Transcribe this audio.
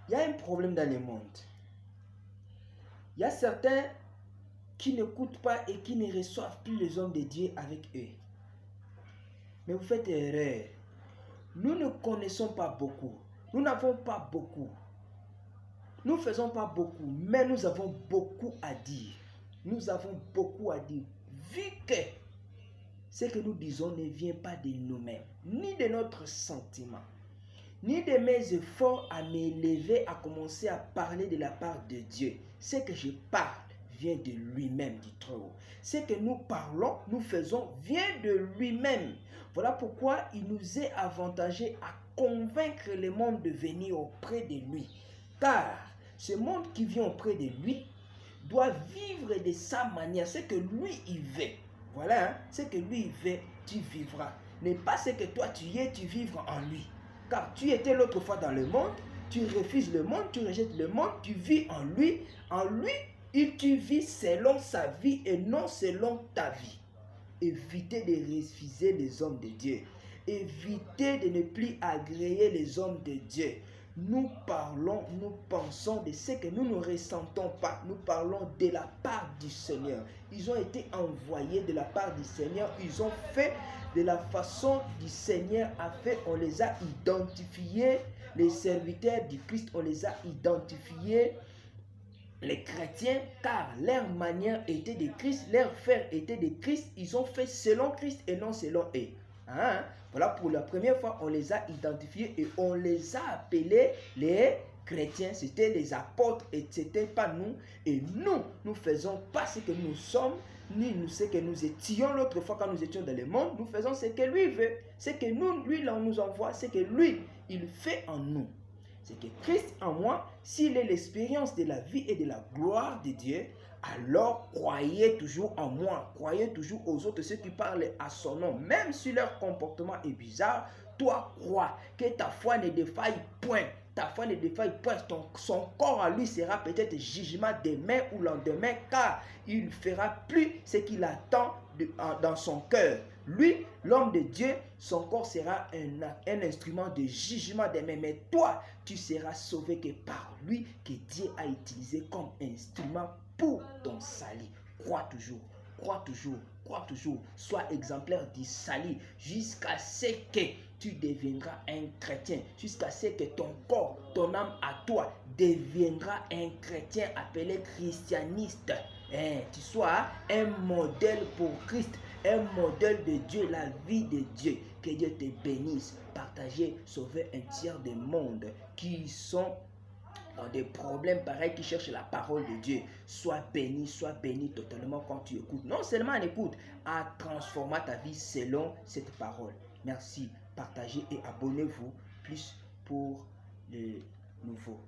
Il y a un problème dans le monde. Il y a certains qui n'écoutent pas et qui ne reçoivent plus les hommes de Dieu avec eux. Mais vous faites erreur. Nous ne connaissons pas beaucoup. Nous n'avons pas beaucoup. Nous ne faisons pas beaucoup, mais nous avons beaucoup à dire. Nous avons beaucoup à dire. Vu que ce que nous disons ne vient pas de nous-mêmes, ni de notre sentiment, ni de mes efforts à m'élever, à commencer à parler de la part de Dieu. Ce que je parle vient de lui-même, du Très-Haut. Ce que nous parlons, nous faisons, vient de lui-même. Voilà pourquoi il nous est avantagé à convaincre le monde de venir auprès de lui. Car ce monde qui vient auprès de lui doit vivre de sa manière, ce que lui il veut. Voilà, hein? Ce que lui il veut, tu vivras. N'est pas ce que toi tu es, tu vivras en lui. Car tu étais l'autre fois dans le monde, tu refuses le monde, tu rejettes le monde, tu vis en lui. En lui, tu vis selon sa vie et non selon ta vie. Évitez de refuser les hommes de Dieu. Évitez de ne plus agréer les hommes de Dieu. Nous parlons, nous pensons de ce que nous ne ressentons pas. Nous parlons de la part du Seigneur. Ils ont été envoyés de la part du Seigneur. Ils ont fait de la façon du Seigneur a fait. On les a identifiés. Les serviteurs du Christ, on les a identifiés. Les chrétiens, car leur manière était de Christ, leur faire était de Christ. Ils ont fait selon Christ et non selon eux. Hein? Voilà, pour la première fois, on les a identifiés et on les a appelés les chrétiens. C'était les apôtres et ce n'était pas nous. Et nous, nous ne faisons pas ce que nous sommes, ni ce que nous étions l'autre fois quand nous étions dans le monde. Nous faisons ce que lui veut. Ce que nous, lui, là, on nous envoie, ce que lui, il fait en nous. C'est que Christ en moi, s'il est l'expérience de la vie et de la gloire de Dieu, alors croyez toujours en moi, croyez toujours aux autres, ceux qui parlent à son nom, même si leur comportement est bizarre, toi crois que ta foi ne défaille point. Ta foi ne défaille point. Son corps à lui sera peut-être jugement demain ou lendemain, car il ne fera plus ce qu'il attend dans son cœur. Lui, l'homme de Dieu, son corps sera un instrument de jugement demain. Mais toi, tu seras sauvé que par lui, que Dieu a utilisé comme instrument pour ton salut. Crois toujours, crois toujours, crois toujours. Sois exemplaire du salut jusqu'à ce que tu deviendras un chrétien. Jusqu'à ce que ton corps, ton âme à toi deviendra un chrétien appelé christianiste. Tu sois un modèle pour Christ, un modèle de Dieu, la vie de Dieu. Que Dieu te bénisse. Partagez, sauvez un tiers du monde qui sont dans des problèmes pareils, qui cherchent la parole de Dieu. Sois béni totalement quand tu écoutes. Non seulement en écoute, en transformant ta vie selon cette parole. Merci. Partagez et abonnez-vous plus pour le nouveau.